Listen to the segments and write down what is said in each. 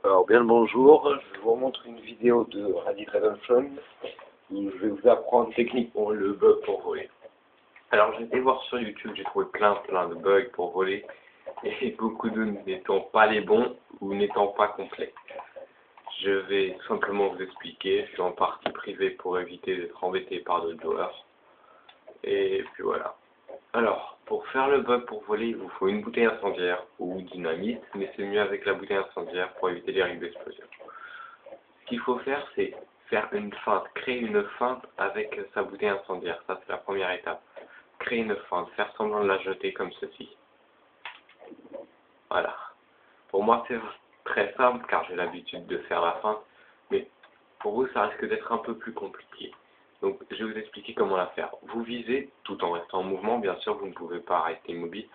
Alors bien le bonjour, je vous remontre une vidéo de Red Dead Redemption où je vais vous apprendre techniquement le bug pour voler. Alors j'ai été voir sur YouTube, j'ai trouvé plein de bugs pour voler et beaucoup de n'étant pas les bons ou n'étant pas complets. Je vais tout simplement vous expliquer, je suis en partie privée pour éviter d'être embêté par d'autres joueurs. Et puis voilà. Alors, pour faire le bug pour voler, il vous faut une bouteille incendiaire ou dynamite, mais c'est mieux avec la bouteille incendiaire pour éviter les risques d'explosion. Ce qu'il faut faire, c'est faire une feinte, créer une feinte avec sa bouteille incendiaire. Ça, c'est la première étape. Créer une feinte, faire semblant de la jeter comme ceci. Voilà. Pour moi, c'est très simple car j'ai l'habitude de faire la feinte, mais pour vous, ça risque d'être un peu plus compliqué. Donc, je vais vous expliquer comment la faire. Vous visez, tout en restant en mouvement, bien sûr, vous ne pouvez pas rester immobile.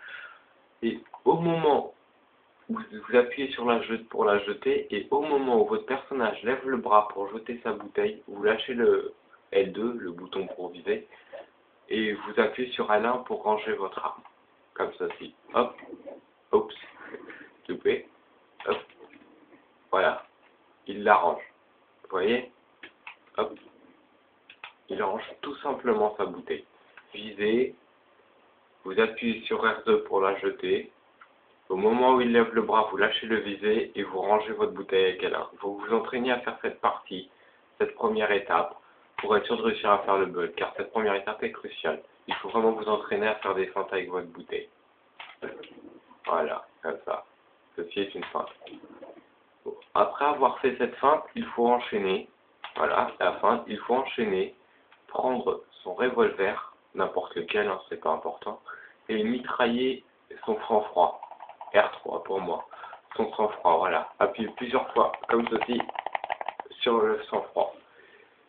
Et au moment où vous appuyez sur la jette pour la jeter, et au moment où votre personnage lève le bras pour jeter sa bouteille, vous lâchez le L2, le bouton pour viser, et vous appuyez sur L1 pour ranger votre arme. Comme ceci. Hop, oups, loupé, hop, voilà. Il la range. Vous voyez? Hop. Il range tout simplement sa bouteille. Visez, vous appuyez sur R2 pour la jeter. Au moment où il lève le bras, vous lâchez le visé et vous rangez votre bouteille avec elle. Vous vous entraînez à faire cette partie, cette première étape, pour être sûr de réussir à faire le bug, car cette première étape est cruciale. Il faut vraiment vous entraîner à faire des feintes avec votre bouteille. Voilà, comme ça. Ceci est une feinte. Bon. Après avoir fait cette feinte, il faut enchaîner. Voilà, la feinte, il faut enchaîner, prendre son revolver, n'importe lequel, hein, c'est pas important, et mitrailler son sang-froid. R3 pour moi. Son sang-froid, voilà. Appuyez plusieurs fois, comme ceci, sur le sang-froid.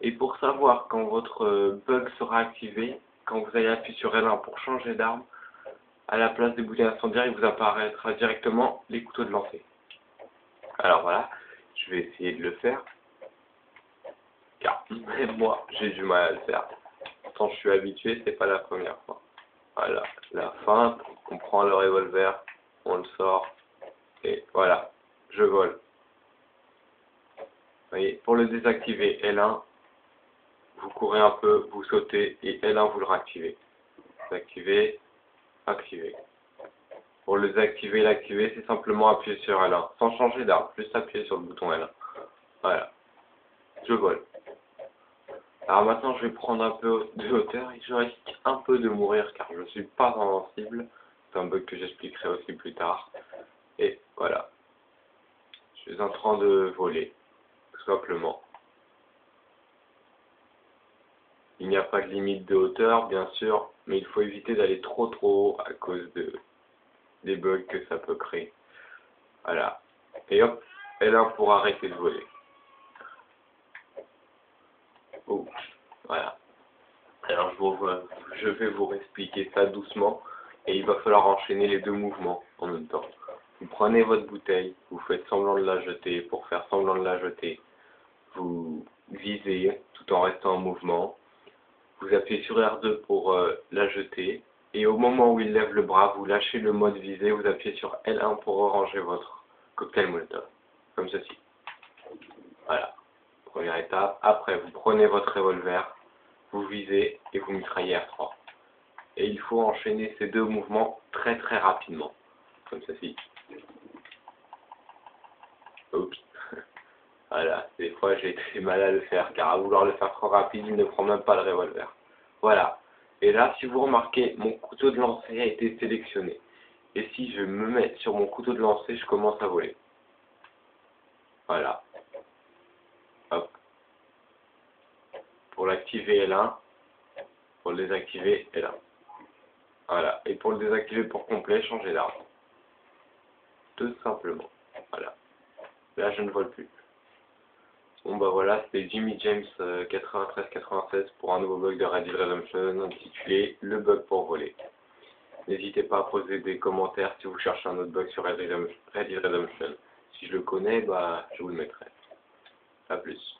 Et pour savoir quand votre bug sera activé, quand vous allez appuyer sur L1 pour changer d'arme, à la place des bouteilles incendiaires, il vous apparaîtra directement les couteaux de lancer. Alors voilà, je vais essayer de le faire. Car même moi, j'ai du mal à le faire. Quand je suis habitué, c'est pas la première fois. Voilà, la feinte, on prend le revolver, on le sort, et voilà, je vole. Vous voyez, pour le désactiver, L1, vous courez un peu, vous sautez, et L1, vous le réactivez. Désactiver, activer. Pour le désactiver et l'activer, c'est simplement appuyer sur L1, sans changer d'arme, juste appuyer sur le bouton L1. Voilà, je vole. Alors maintenant, je vais prendre un peu de hauteur et je risque un peu de mourir car je ne suis pas invincible. C'est un bug que j'expliquerai aussi plus tard. Et voilà. Je suis en train de voler, tout simplement. Il n'y a pas de limite de hauteur, bien sûr, mais il faut éviter d'aller trop haut à cause des bugs que ça peut créer. Voilà. Et hop, L1 pour arrêter de voler. Oh, voilà. Alors je vais vous expliquer ça doucement et il va falloir enchaîner les deux mouvements en même temps. Vous prenez votre bouteille, vous faites semblant de la jeter. Pour faire semblant de la jeter, vous visez tout en restant en mouvement. Vous appuyez sur R2 pour la jeter et au moment où il lève le bras, vous lâchez le mode visé, vous appuyez sur L1 pour ranger votre cocktail Molotov, comme ceci. Voilà, première étape. Après, vous prenez votre revolver, vous visez et vous mitraillez R3. Et il faut enchaîner ces deux mouvements très rapidement, comme ceci. Oups. Voilà, des fois j'ai très mal à le faire, car à vouloir le faire trop rapide, il ne prend même pas le revolver. Voilà. Et là, si vous remarquez, mon couteau de lancer a été sélectionné. Et si je me mets sur mon couteau de lancer, je commence à voler. Voilà. Hop. Pour l'activer L1, pour le désactiver L1. Voilà. Et pour le désactiver pour complet, changer d'arme. Tout simplement. Voilà. Là, je ne vole plus. Bon bah voilà, c'était Jimmy James 93-96 pour un nouveau bug de Red Dead Redemption intitulé Le bug pour voler. N'hésitez pas à poser des commentaires si vous cherchez un autre bug sur Red Dead Redemption. Si je le connais, bah je vous le mettrai. A plus.